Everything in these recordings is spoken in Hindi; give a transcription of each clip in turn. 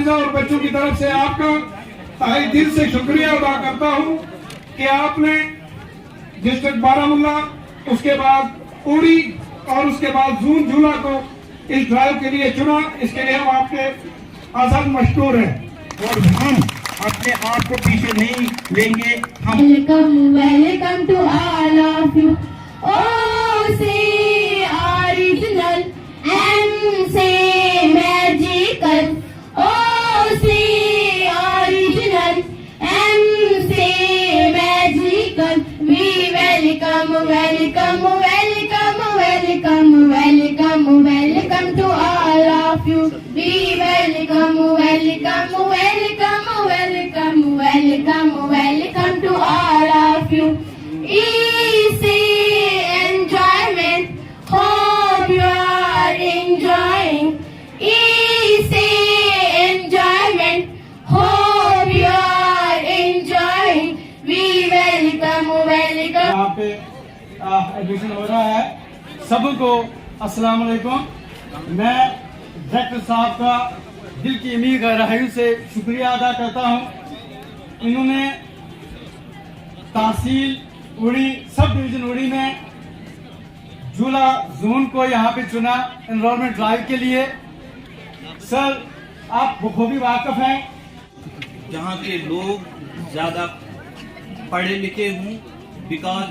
और बच्चों की तरफ से आपका तहे दिल से शुक्रिया अदा करता हूँ कि आपने डिस्ट्रिक्ट बारामूला, उसके बाद उड़ी और उसके बाद जून झूला को इस ड्राइव के लिए चुना। इसके लिए हम आपके आज़ाद मशकूर हैं और हम अपने आप को पीछे नहीं लेंगे। Welcome to all of you. O से ओरिजिनल एम से मैजिकल। ओ से ओरिजिनल एम से magical. We welcome welcome welcome welcome welcome welcome to all of you. We welcome welcome welcome welcome welcome welcome to all of you. Easy enjoyment, hope you are enjoying. Easy enjoyment, hope you are enjoying. We welcome, welcome. यहाँ पे एडमिशन हो रहा है। सबको अस्सलाम वालेकुम। मैं डायरेक्टर साहब का दिल की अमीर गहराइयों से शुक्रिया अदा करता हूँ। इन्होंने तहसील उड़ी, सब डिवीजन उड़ी में झूला जोन को यहाँ पे चुना एनरोलमेंट ड्राइव के लिए। सर, आप बखूबी वाकिफ हैं, जहाँ के लोग ज़्यादा पढ़े लिखे हों, because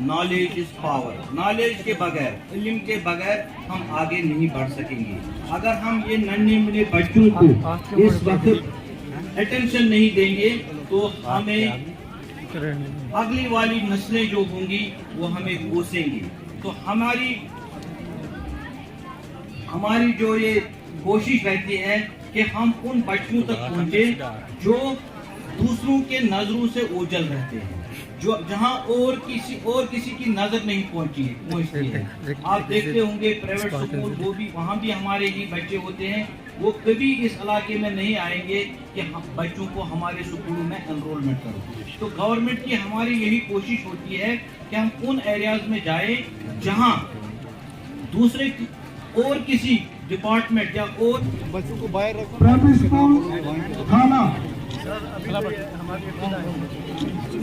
knowledge is power. Knowledge के बगैर, इल्म के बगैर हम आगे नहीं बढ़ सकेंगे। अगर हम ये नन्हे मुन्ने बच्चों को इस वक्त अटेंशन नहीं देंगे तो हमें अगली वाली नस्लें जो होंगी वो हमें कोसेंगी। तो हमारी जो ये कोशिश रहती है कि हम उन बच्चों तक पहुँचे जो दूसरों के नजरों से ओझल रहते हैं, जो जहां और किसी की नजर नहीं पहुंचती है। आप देखते होंगे प्राइवेट स्कूल, वो भी वहाँ भी हमारे ही बच्चे होते हैं। वो कभी इस इलाके में नहीं आएंगे कि हम बच्चों को हमारे स्कूलों में एनरोलमेंट करो। तो गवर्नमेंट की हमारी यही कोशिश होती है कि हम उन एरियाज में जाए जहां दूसरे और किसी डिपार्टमेंट या और बच्चों को बाहर रखो। प्राइमरी स्कूल थाना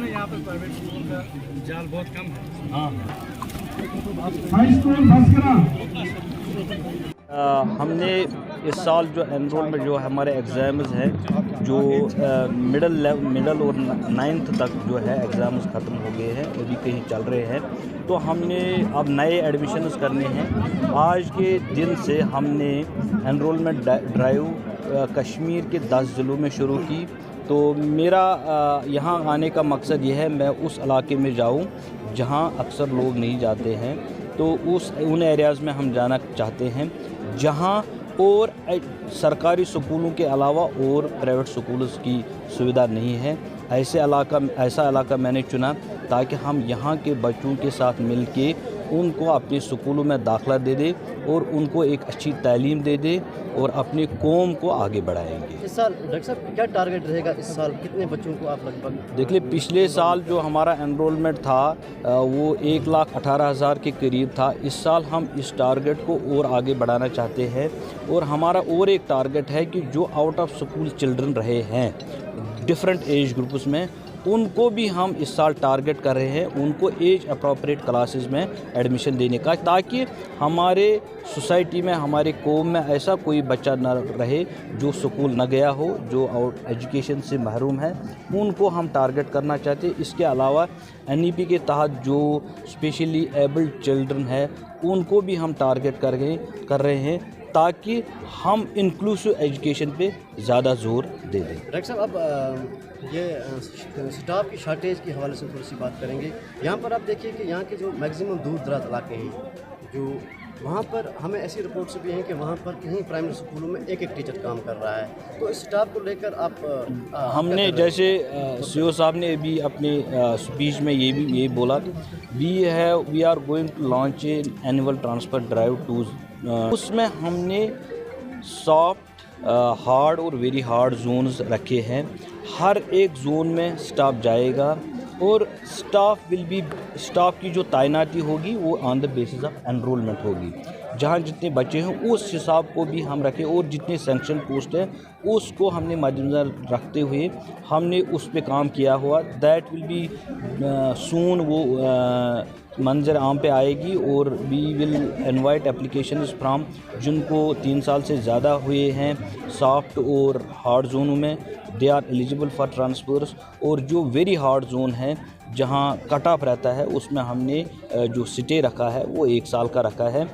यहाँ पर प्राइवेट स्कूल का जाल बहुत कम है। हाँ, हाई स्कूल भस्करा। हमने इस साल जो एनरोलमेंट जो हमारे एग्ज़ाम्स हैं, जो मिडल और 9th तक जो है एग्ज़ाम्स ख़त्म हो गए हैं, अभी कहीं चल रहे हैं, तो हमने अब नए एडमिशन्स करने हैं। आज के दिन से हमने एनरोलमेंट ड्राइव कश्मीर के 10 ज़िलों में शुरू की। तो मेरा यहाँ आने का मकसद ये है, मैं उस इलाके में जाऊँ जहाँ अक्सर लोग नहीं जाते हैं। तो उन एरियाज़ में हम जाना चाहते हैं जहाँ और सरकारी स्कूलों के अलावा और प्राइवेट स्कूलों की सुविधा नहीं है। ऐसा इलाका मैंने चुना ताकि हम यहाँ के बच्चों के साथ मिल के उनको अपने स्कूलों में दाखिला दे दे और उनको एक अच्छी तालीम दे दे और अपनी कौम को आगे बढ़ाएंगे। इस साल डॉक्टर साहब क्या टारगेट रहेगा? इस साल कितने बच्चों को आप लगभग देखिए, पिछले साल जो हमारा एनरोलमेंट था वो 1,18,000 के करीब था। इस साल हम इस टारगेट को और आगे बढ़ाना चाहते हैं और हमारा और एक टारगेट है कि जो आउट ऑफ स्कूल चिल्ड्रन रहे हैं डिफरेंट एज ग्रुप्स में, उनको भी हम इस साल टारगेट कर रहे हैं, उनको एज अप्रोप्रिएट क्लासेस में एडमिशन देने का, ताकि हमारे सोसाइटी में, हमारे कौम में ऐसा कोई बच्चा न रहे जो स्कूल न गया हो, जो एजुकेशन से महरूम है, उनको हम टारगेट करना चाहते हैं। इसके अलावा NEP के तहत जो स्पेशली एबल्ड चिल्ड्रन है उनको भी हम टारगेट कर रहे हैं ताकि हम इंक्लूसिव एजुकेशन पे ज़्यादा जोर दे दें। डॉक्टर साहब, अब ये स्टाफ की शार्टेज के हवाले से थोड़ी सी बात करेंगे। यहाँ पर आप देखिए कि यहाँ के जो मैक्सिमम दूर दराज इलाके हैं, जो वहाँ पर हमें ऐसी रिपोर्ट्स भी हैं कि वहाँ पर कहीं प्राइमरी स्कूलों में एक टीचर काम कर रहा है। तो इस स्टाफ को लेकर आप हमने जैसे CO साहब ने भी अपने स्पीच में ये बोला, we are going to launch annual transfer drive too, उसमें हमने सॉफ्ट, हार्ड और वेरी हार्ड जोन्स रखे हैं। हर एक जोन में स्टाफ जाएगा और स्टाफ की जो तैनाती होगी वो on the basis of enrolment होगी। जहाँ जितने बच्चे हैं उस हिसाब को भी हम रखें और जितने सैंक्शन पोस्ट है उसको हमने मद्देनज़र रखते हुए हमने उस पे काम किया हुआ। दैट विल बी सून वो मंजर आम पे आएगी और we will invite applications from जिनको 3 साल से ज़्यादा हुए हैं सॉफ्ट और हार्ड जोनों में, they are eligible for transfers. और जो वेरी हार्ड जोन है जहां कट ऑफ रहता है उसमें हमने जो स्टे रखा है वो 1 साल का रखा है।